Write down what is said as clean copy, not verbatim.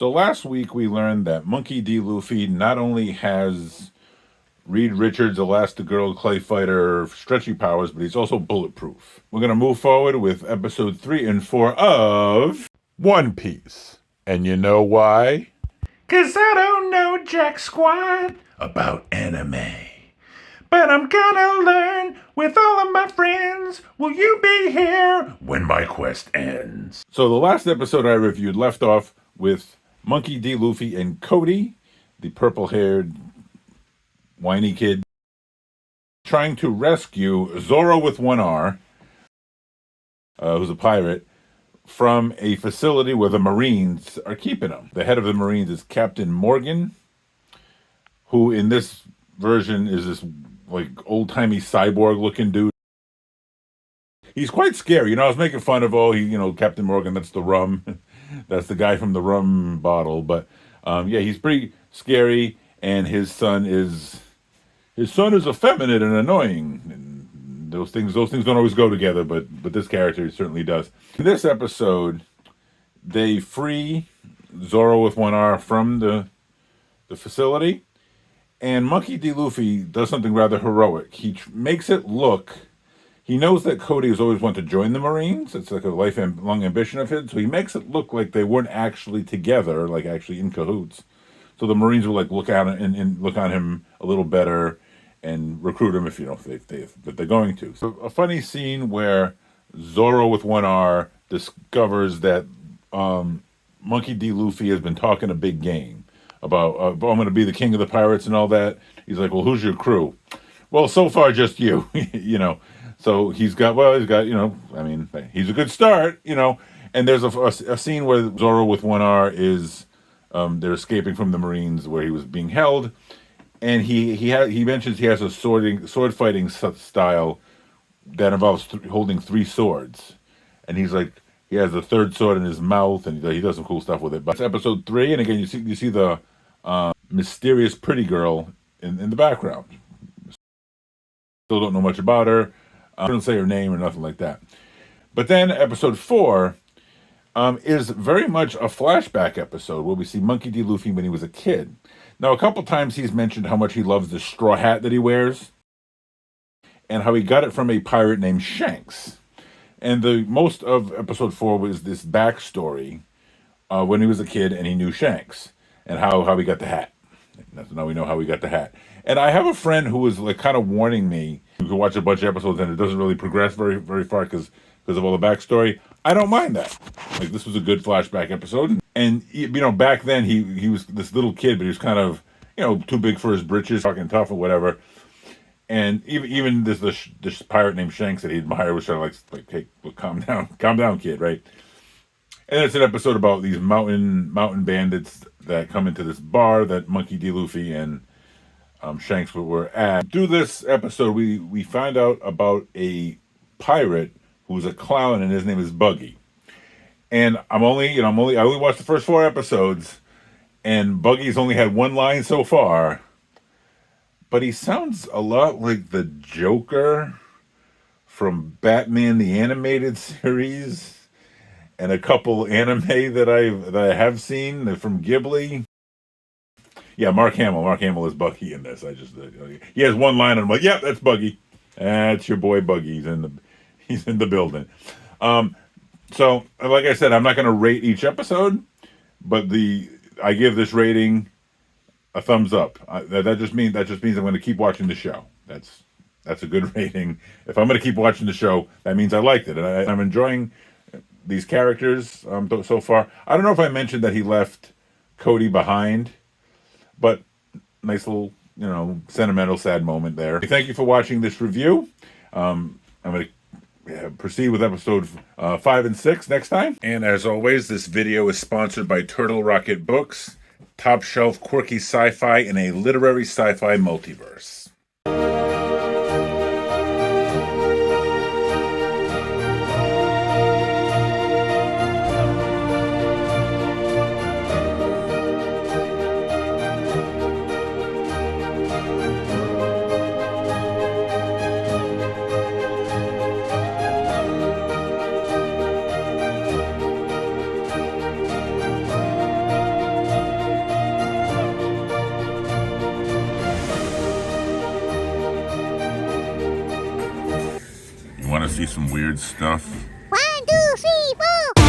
So last week we learned that Monkey D. Luffy not only has Reed Richards, Elastigirl, Clay Fighter, stretchy powers, but he's also bulletproof. We're going to move forward with episode 3 and 4 of One Piece. And you know why? 'Cause I don't know jack squat about anime. But I'm gonna learn with all of my friends. Will you be here when my quest ends? So the last episode I reviewed left off with Monkey D. Luffy and Cody, the purple-haired whiny kid, trying to rescue Zoro with one R, who's a pirate, from a facility where the Marines are keeping him. The head of the Marines is Captain Morgan, who in this version is this like old-timey cyborg-looking dude. He's quite scary. I was making fun of, Captain Morgan, that's the rum. That's the guy from the rum bottle. But, he's pretty scary, and his son is effeminate and annoying. And those things don't always go together, but this character certainly does. In this episode, they free Zoro with one R from the facility, and Monkey D. Luffy does something rather heroic. He makes it look... He knows that Cody has always wanted to join the Marines. It's like a lifelong ambition of his. So he makes it look like they weren't actually together, like actually in cahoots. So the Marines will like look at him and look on him a little better and recruit him if they're going to. So a funny scene where Zoro with one R discovers that Monkey D. Luffy has been talking a big game about I'm going to be the king of the pirates and all that. He's like, well, who's your crew? Well, so far just you, So he's got, he's a good start, And there's a scene where Zoro with one R is, they're escaping from the Marines where he was being held, and he mentions he has a sword fighting style that involves holding 3 swords, and he's like he has the third sword in his mouth, and he does some cool stuff with it. But it's episode 3, and again you see the mysterious pretty girl in the background. Still don't know much about her. I don't say her name or nothing like that. But then episode 4 is very much a flashback episode where we see Monkey D. Luffy when he was a kid. Now, a couple times he's mentioned how much he loves the straw hat that he wears and how he got it from a pirate named Shanks. And the most of episode 4 was this backstory when he was a kid and he knew Shanks and how he got the hat. Now we know how we got the hat. And I have a friend who was like kind of warning me. You can watch a bunch of episodes and it doesn't really progress very, very far because of all the backstory. I don't mind that. Like, this was a good flashback episode. And, back then he was this little kid, but he was kind of, too big for his britches, talking tough or whatever. And even this pirate named Shanks that he admired was sort of like, hey, look, calm down, kid, right? And it's an episode about these mountain bandits that come into this bar that Monkey D. Luffy and Shanks were at. Through this episode, we find out about a pirate who's a clown, and his name is Buggy. And I only watched the first 4 episodes, and Buggy's only had one line so far, but he sounds a lot like the Joker from Batman the Animated Series and a couple anime that I have seen from Ghibli. Yeah, Mark Hamill. Mark Hamill is Buggy in this. He has one line, and I'm like, yeah, that's Buggy. That's your boy Buggy. He's in the building. So, like I said, I'm not going to rate each episode, but I give this rating a thumbs up. That just means I'm going to keep watching the show. That's a good rating. If I'm going to keep watching the show, that means I liked it, and I'm enjoying these characters so far. I don't know if I mentioned that he left Cody behind. But nice little, sentimental, sad moment there. Thank you for watching this review. I'm going to proceed with episode 5 and 6 next time. And as always, this video is sponsored by Turtle Rocket Books, top shelf quirky sci-fi in a literary sci-fi multiverse. want to see some weird stuff? 1, 2, 3, 4.